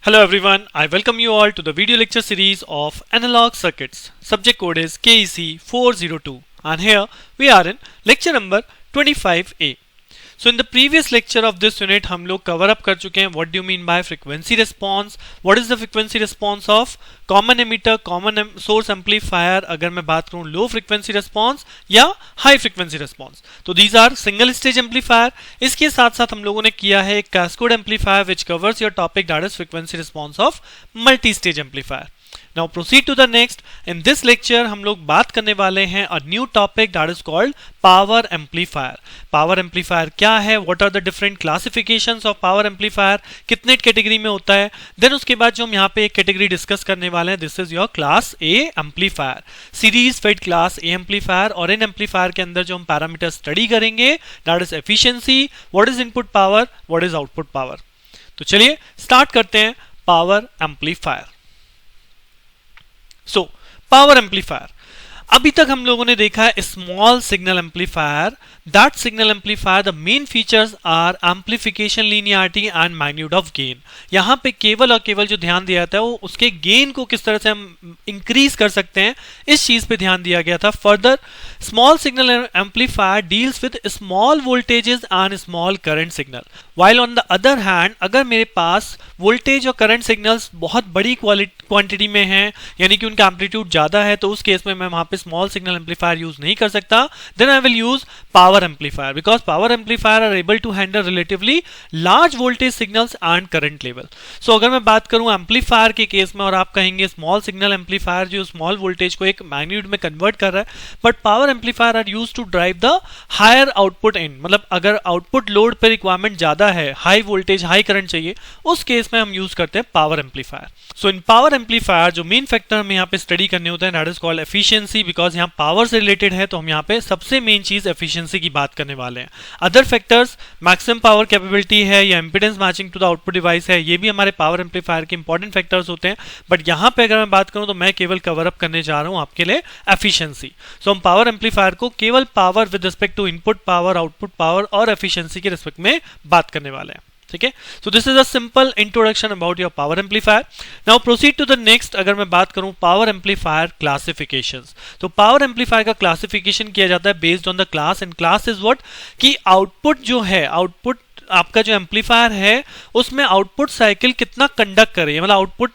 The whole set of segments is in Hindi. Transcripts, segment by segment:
Hello everyone, I welcome you all to the video lecture series of Analog Circuits. Subject code is KEC 402 and here we are in lecture number 25A. So in the previous lecture of this unit हम लोग cover up कर चुके हैं what do you mean by frequency response, what is the frequency response of common emitter, common source amplifier अगर मैं बात करूँ low frequency response या high frequency response. तो these are single stage amplifier. इसके साथ साथ हम लोगों ने किया है एक cascade amplifier which covers your topic that is frequency response of multi stage amplifier. Now proceed to the next. In this lecture हम लोग बात करने वाले हैं a new topic that is called power amplifier. Power amplifier क्या है? What are the different classifications of power amplifier? कितने कैटेगरी में होता है? Then उसके बाद जो हम यहाँ पे एक कैटेगरी डिस्कस करने वाले हैं, this is your class A amplifier. Series fed class A amplifier और इन amplifier के अंदर जो हम पैरामीटर स्टडी करेंगे that is efficiency, what is input power, what is output power. तो चलिए स्टार्ट करते हैं power amplifier. So, power amplifier. अभी तक हम लोगों ने देखा है small signal amplifier. That signal amplifier the main features are amplification linearity and magnitude of gain. यहाँ पे केवल और केवल जो ध्यान दिया जाता है वो उसके गेन को किस तरह से हम इंक्रीज कर सकते हैं, इस चीज पे ध्यान दिया गया था. Further small signal amplifier deals with small voltages and small current signal. While on the other hand अगर मेरे पास वोल्टेज और करंट सिग्नल्स बहुत बड़ी क्वांटिटी में हैं, यानी कि उनका एम्पलीट्यूड ज्यादा है, तो उस केस में मैं वहां पे स्मॉल सिग्नल एम्पलीफायर यूज नहीं कर सकता. Then I will use power amplifier because power amplifier are able to handle relatively large voltage signals and current level. So अगर मैं बात करूं एम्पलीफायर के केस में और आप कहेंगे स्मॉल सिग्नल एम्पलीफायर जो स्मॉल वोल्टेज को एक मैग्नीट्यूड में कन्वर्ट कर रहा है, but power amplifier are use to drive the higher output in. मतलब अगर आउटपुट लोड पर रिक्वायरमेंट ज्यादा है, हाई वोल्टेज हाई करंट चाहिए, उस केस में हम यूज करते हैं पावर एम्पलीफायर. सो इन पावर एम्पलीफायर जो मेन फैक्टर हमें यहाँ पे स्टडी करने होते हैं that is called efficiency. Because यहाँ पावर से रिलेटेड है तो हम यहाँ पे सबसे मेन चीज एफिशिएंसी की बात करने वाले हैं. Other factors maximum power capability है या impedance matching to the output device है, ये भी हमारे पावर एम्पलीफायर के इंपॉर्टेंट फैक्टर्स होते हैं. बट यहाँ पे अगर मैं बात करूँ तो मैं केवल कवर अप करने जा रहा हूँ आपके लिए एफिशिएंसी. सो हम पावर एम्पलीफायर को केवल power with respect to input power, output power और एफिशिएंसी के रिस्पेक्ट में बात करने वाले हैं. ठीक है. So this is a simple introduction about your power amplifier. Now proceed to the next. अगर मैं बात करूं पावर एम्पलीफायर क्लासिफिकेशंस, तो पावर एम्पलीफायर का क्लासिफिकेशन किया जाता है based on the class. And class is what कि आउटपुट जो है, आउटपुट आपका जो एम्पलीफायर है उसमें आउटपुट साइकिल कितना कंडक्ट करे, मतलब आउटपुट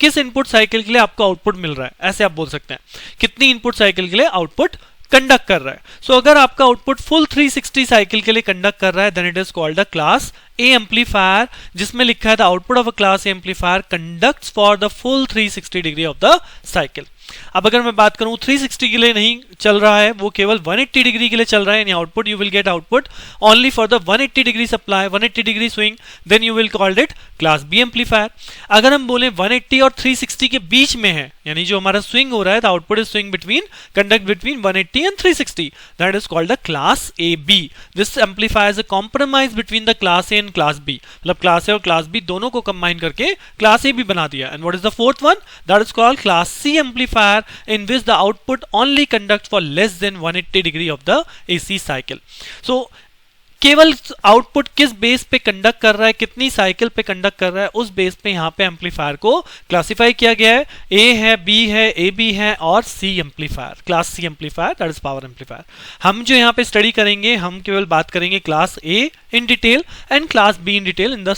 किस इनपुट साइकिल के लिए आपको आउटपुट मिल रहा है, ऐसे आप बोल सकते हैं. कितनी इनपुट साइकिल के लिए आउटपुट कंडक्ट कर रहा है. सो अगर आपका आउटपुट फुल 360 साइकिल के लिए कंडक्ट कर रहा है then it is called the class A amplifier, जिसमें लिखा है the output of a class A amplifier conducts for the full 360 degree of the cycle. अब अगर मैं बात करूं 360 के लिए नहीं चल रहा है, वो केवल 180 डिग्री के लिए चल रहा है, यानी output you will get output only for the 180 degree supply, 180 degree swing, then you will called it class B amplifier. अगर हम बोले 180 और 360 के बीच में है, यानी जो हमारा स्विंग हो रहा है the output is swing between conduct between 180 and 360, that is called the class A B. This amplifier is a compromise between the class A and class B. मतलब क्लास ए और क्लास बी दोनों को कंबाइन करके क्लास ए बी बना दिया. And what is the fourth one? That is called class C amplifier in which the output only conducts for less than 180 degree of the AC cycle. So केवल आउटपुट किस बेस पे कंडक्ट कर रहा है, कितनी साइकिल पे कंडक्ट कर रहा है, उस बेस पे यहाँ पे एम्पलीफायर को क्लासिफाई किया गया है. ए है, बी है, ए बी है और C amplifier, class C amplifier that is power amplifier. हम जो यहाँ पे स्टडी करेंगे, हम केवल बात करेंगे class A in detail and class be in detail in the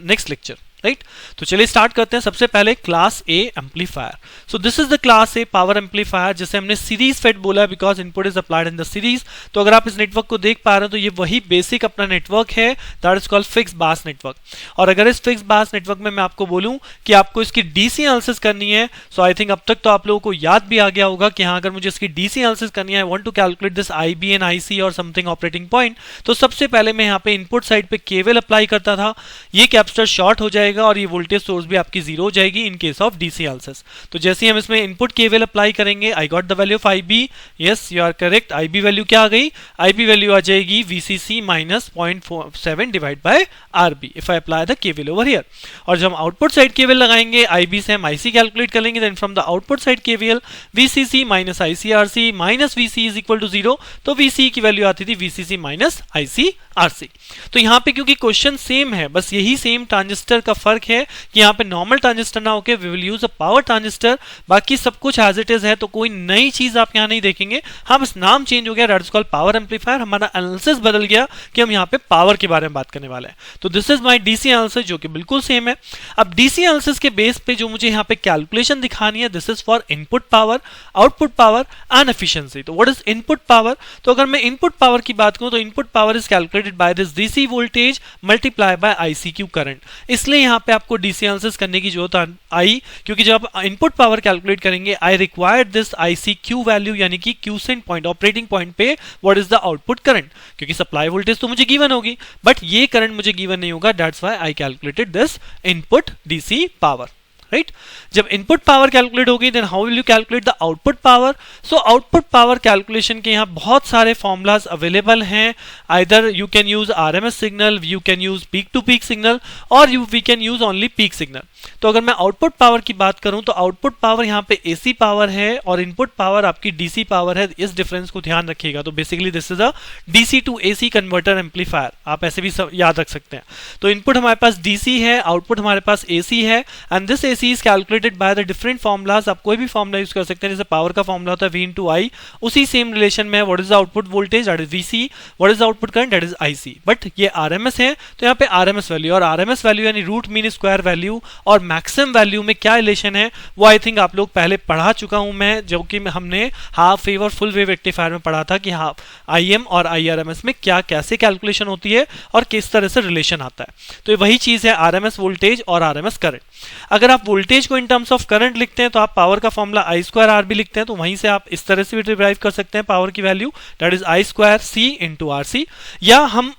next lecture. Right. तो चलिए स्टार्ट करते हैं. सबसे पहले class A amplifier. So this is the class A power amplifier, जिसे हमने सीरीज फेड बोला because input is applied in the series. तो अगर आप इस नेटवर्क को देख पा रहे हो तो ये वही बेसिक अपना नेटवर्क है दैट इज कॉल्ड फिक्स बास नेटवर्क. और अगर इस फिक्स बास नेटवर्क में मैं आपको बोलूं कि आपको इसकी डीसी एनालिसिस करनी है, सो आई थिंक अब तक तो आप लोगों को याद भी आ गया होगा कि हाँ, अगर मुझे इसकी डीसी एनालिसिस करनी है, I want to calculate this IB and IC और समथिंग ऑपरेटिंग पॉइंट, तो सबसे पहले मैं यहाँ पे इनपुट साइड पे केवल अप्लाई करता था. ये कैपेसिटर शॉर्ट हो जाएगा और ये वोल्टेज सोर्स भी आपकी जीरो हो जाएगी in case of DC analysis. तो जैसे ही हम इसमें इनपुट केवल अप्लाई करेंगे, I got the value of IB. Yes, you are correct. IB value क्या आ गई? आईबी वैल्यू आ जाएगी VCC minus 0.7 divide by RB if I apply the KVL over here. और जब हम आउटपुट साइड केवल लगाएंगे, आईबी से हम आईसी कैलकुलेट करेंगे, then from the output side केवल VCC minus ICRC minus VC is equal to 0. तो वीसी की वैल्यू आती थी वीसीसी माइनस आईसी आरसी। तो यहाँ पे क्योंकि क्वेश्चन सेम है, बस यही सेम ट्रांजिस्टर का फर्क है कि यहाँ पे नॉर्मल ट्रांजिस्टर ना होके we will use a power transistor, बाकी सब कुछ एज इट इज है, तो कोई नई चीज आप यहाँ नहीं देखेंगे। हाँ बस नाम चेंज हो गया, that is called power amplifier. हमारा एनालिसिस बदल गया कि हम यहाँ पे पावर के बारे में बात करने वाले हैं। तो this is my DC analysis जो कि बिल्कुल सेम है। अब डीसी एनालिसिस के बेस पे जो मुझे यहाँ पे कैलकुलेशन दिखानी है, this is for input power, output power and efficiency. तो व्हाट इज इनपुट पावर? तो अगर मैं इनपुट पावर की बात करूं तो input power is calculated by this DC voltage multiply by ICQ current. इसलिए यहाँ पे आपको डीसी एनालिसिस करने की जरूरत आई, क्योंकि जब आप इनपुट पावर कैलकुलेट करेंगे I required this ICQ value, यानी कि क्यूसेंट पॉइंट ऑपरेटिंग पॉइंट पे what is the output current, क्योंकि सप्लाई वोल्टेज तो मुझे गिवन होगी बट ये करंट मुझे गिवन नहीं होगा, that's why I calculated this input DC power, right. जब इनपुट पावर कैलकुलेट होगी then how will you calculate the output power? So output power calculation के यहाँ बहुत सारे फॉर्मूलाज अवेलेबल हैं। Either you can use RMS signal, you can use peak to peak signal, और we can use only peak signal. तो अगर मैं आउटपुट पावर की बात करूं तो आउटपुट पावर यहाँ पे एसी पावर है और इनपुट पावर आपकी डीसी पावर है। इस डिफरेंस को ध्यान रखिएगा। तो basically this is a DC to AC converter amplifier, आप ऐसे भी याद रख सकते हैं। तो इनपुट हमारे पास डीसी है, आउटपुट हमारे पास एसी है, and this AC is calculated by the different formulas. आप कोई भी फॉर्मुला यूज कर सकते हैं, जैसे पावर का फॉर्मुला होता है V इंटू आई, उसी सेम रिलेशन में what is the output voltage, that is VC, what is the output current, that is IC। But ये RMS है तो यहाँ पे RMS वैल्यू, और RMS वैल्यू यानी रूट मीन स्क्वायर वैल्यू और मैक्सिमम वैल्यू में क्या रिलेशन है वो आई थिंक आप लोग पहले पढ़ा चुका हूं मैं, जो कि हमने हाफ वेव और फुल वेव रेक्टिफायर में पढ़ा था कि हाफ IM और IRMS में क्या कैसे कैलकुलेशन होती है और किस तरह से रिलेशन आता है। तो ये वही चीज है RMS वोल्टेज और RMS करंट। अगर आप वोल्टेज को इन टर्म्स ऑफ करंट लिखते हैं तो आप पावर का फॉर्मूला I स्क्वायर R भी लिखते हैं, तो वहीं से आप इस तरह से भी डिराइव कर सकते हैं पावर की value, that is I square C into RC। या हम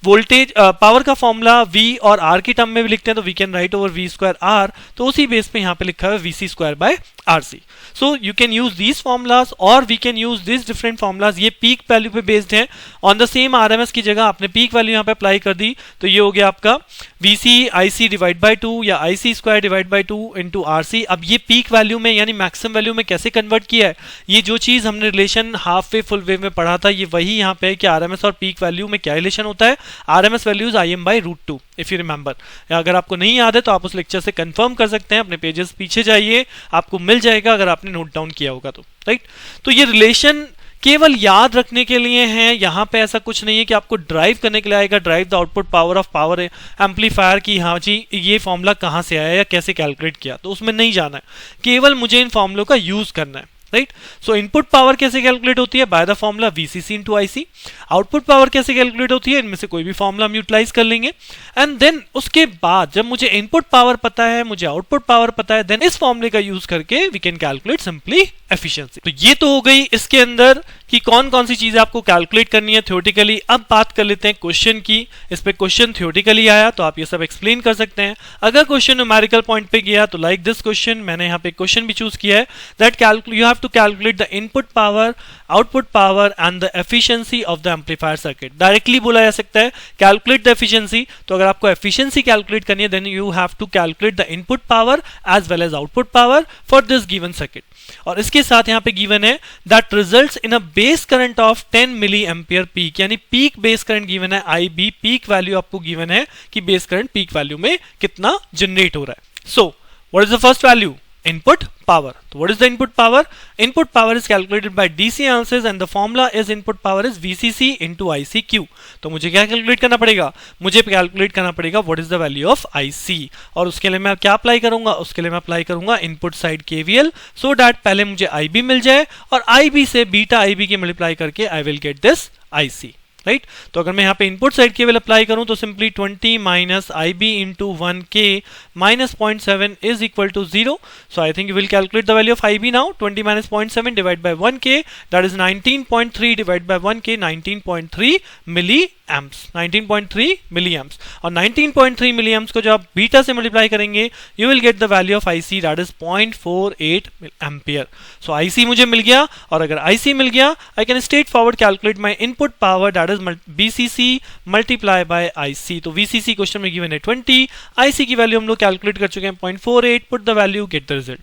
वोल्टेज पावर का फॉर्मूला V और R की टर्म में भी लिखते हैं, तो we can write over V square R, तो उसी बेस पे यहाँ पे लिखा है VC square by RC। So you can use these formulas और we can use this different formulas. ये पीक वैल्यू पे बेस्ड है, ऑन द सेम RMS की जगह आपने पीक वैल्यू यहाँ पे अप्लाई कर दी, तो ये हो गया आपका VC IC डिवाइड बाय 2 या IC square divide by 2 into RC। अब ये पीक वैल्यू में यानी मैक्सिमम वैल्यू में कैसे कन्वर्ट किया है, ये जो चीज हमने relation half wave full wave में पढ़ा था, ये वही यहाँ पे है कि RMS और पीक वैल्यू में क्या रिलेशन होता है। RMS values IM by root 2 if you remember. अगर आपको नहीं याद है तो आप उस लेक्चर से कंफर्म कर सकते हैं, अपने पेजेस पीछे जाइए, आपको मिल जाएगा अगर आपने नोट डाउन किया होगा तो, राइट। तो ये रिलेशन केवल याद रखने के लिए है, यहाँ पे ऐसा कुछ नहीं है कि आपको ड्राइव करने के लिए आएगा, drive the output power of power amplifier की, हाँ जी ये फॉर्मूला कहाँ से आया या कैसे कैलकुलेट किया, तो उसमें नहीं जाना है, केवल मुझे इन फॉर्मूलों का यूज करना है, राइट। सो इनपुट पावर कैसे कैलकुलेट होती है, by the formula VCC into IC। Output power कैसे कैलकुलेट होती है, इनमें से कोई भी फॉर्मूला हम यूटिलाइज कर लेंगे। एंड देन उसके बाद जब मुझे इनपुट पावर पता है, मुझे आउटपुट पावर पता है, देन इस फॉर्मूले का यूज करके we can calculate simply efficiency. तो ये तो हो गई इसके अंदर कि कौन कौन सी चीजें आपको कैलकुलेट करनी है थ्योरेटिकली। अब बात कर लेते हैं क्वेश्चन की। इस पे क्वेश्चन थ्योरेटिकली आया तो आप ये सब एक्सप्लेन कर सकते हैं। अगर क्वेश्चन न्यूमेरिकल पॉइंट पे गया तो लाइक दिस क्वेश्चन, मैंने यहाँ पे क्वेश्चन भी चूज किया है that you have to calculate the input power, output power and the efficiency of the amplifier circuit. Directly बोला जा सकता है कैलकुलेट द एफिशिएंसी। तो अगर आपको एफिशिएंसी कैलकुलेट करनी है then you have to calculate the input power as well as output power for this given circuit. और इसके साथ यहाँ पे गिवन है that results in a base current of 10 milli ampere peak, यानी पीक बेस करंट गिवन है IB, पीक वैल्यू आपको गिवन है कि बेस करंट पीक वैल्यू में कितना जनरेट हो रहा है। So what is the first value, input power. So what is the input power? Input power is calculated by DC analysis and the formula is input power is VCC into ICQ. तो मुझे क्या कैलकुलेट करना पड़ेगा, मुझे कैलकुलेट करना पड़ेगा what is the value of IC, और उसके लिए मैं क्या अप्लाई करूंगा, उसके लिए मैं अप्लाई करूंगा input side KVL, so that पहले मुझे IB मिल जाए और IB से बीटा IB के मल्टीप्लाई करके I will get this IC, right. तो अगर मैं यहाँ पे इनपुट साइड केवल अप्लाई करूं तो simply 20 minus IB into 1K minus 0.7 is equal to 0। So I think you will calculate the value of IB now. 20 minus 0.7 divide by 1K, that is 19.3 divide by 1K, 19.3 milli amps, 19.3 milli amps. और 19.3 मिली एम्प्स को जब आप बीटा से मल्टीप्लाई करेंगे you will get the value of IC, that is 0.48 ampere. So IC मुझे मिल गया, और अगर IC मिल गया I can straight forward calculate my input power, that is BCC multiply by IC। तो VCC क्वेश्चन में गिवन है 20, IC की वैल्यू हम लोग कैलकुलेट कर चुके हैं 0.48, put the value, get the result.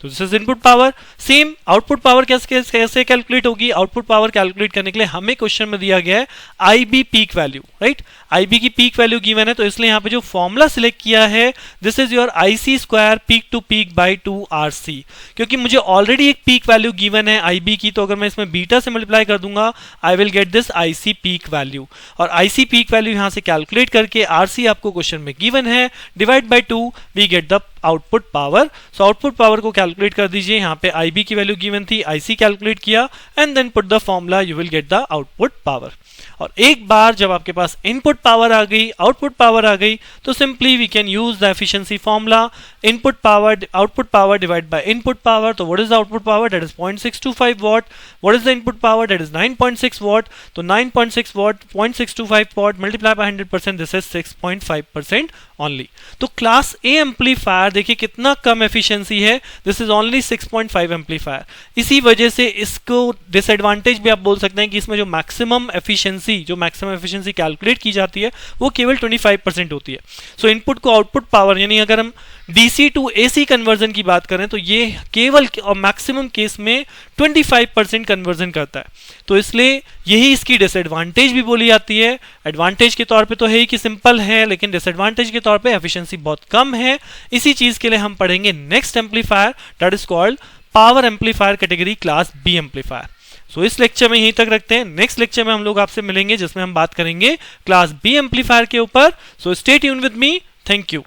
तो this is input power. Same output power कैसे कैलकुलेट होगी? आउटपुट पावर कैलकुलेट करने के लिए हमें क्वेश्चन में दिया गया है IB peak value, right? IB की पीक वैल्यू गिवन है, तो इसलिए यहाँ पे जो फॉर्मूला सिलेक्ट किया है this is your IC square peak to peak by 2RC। क्योंकि मुझे ऑलरेडी एक पीक वैल्यू गिवन है आईबी की, तो अगर मैं इसमें बीटा से मल्टीप्लाई कर दूंगा I will get this IC peak value. और आईसी पीक वैल्यू यहाँ से कैलकुलेट करके आरसी आपको क्वेश्चन में गिवन है, divide by 2 we get the output power. So output power को कैलकुलेट कर दीजिए, यहाँ पे आईबी की वैल्यू गिवन थी, आईसी कैलकुलेट किया and then put the formula, you will get the output power. और एक बार जब आपके पास इनपुट पावर आ गई, आउटपुट पावर आ गई, तो simply we can use the efficiency formula, input power output power divide by input power. तो what is the output power? That is 0.625 watt. What is the input power? That is 9.6 watt. तो 9.6 watt 0.625 watt multiply by 100%, this is 6.5% only. तो क्लास ए एम्पलीफायर देखिए कितना कम एफिशिएंसी है, दिस इज ओनली 6.5 एम्पलीफायर। इसी वजह से इसको डिसएडवांटेज भी आप बोल सकते हैं कि इसमें जो मैक्सिमम एफिशिएंसी कैलकुलेट की जाती है वो केवल 25% होती है। सो इनपुट को आउटपुट पावर, यानी अगर हम डीसी टू एसी कन्वर्जन की बात करें तो ये केवल और मैक्सिमम केस में 25% कन्वर्जन करता है। तो इसलिए यही इसकी डिसएडवांटेज भी बोली जाती है। एडवांटेज के तौर पे तो है ही कि सिंपल है, लेकिन डिसएडवांटेज के तौर पे एफिशिएंसी बहुत कम है। इसी चीज के लिए हम पढ़ेंगे next amplifier, that is called power amplifier category class B amplifier. So इस लेक्चर में यहीं तक रखते हैं। नेक्स्ट लेक्चर में हम लोग आपसे मिलेंगे जिसमें हम बात करेंगे क्लास बी एम्पलीफायर के ऊपर। So stay tune with me. Thank you.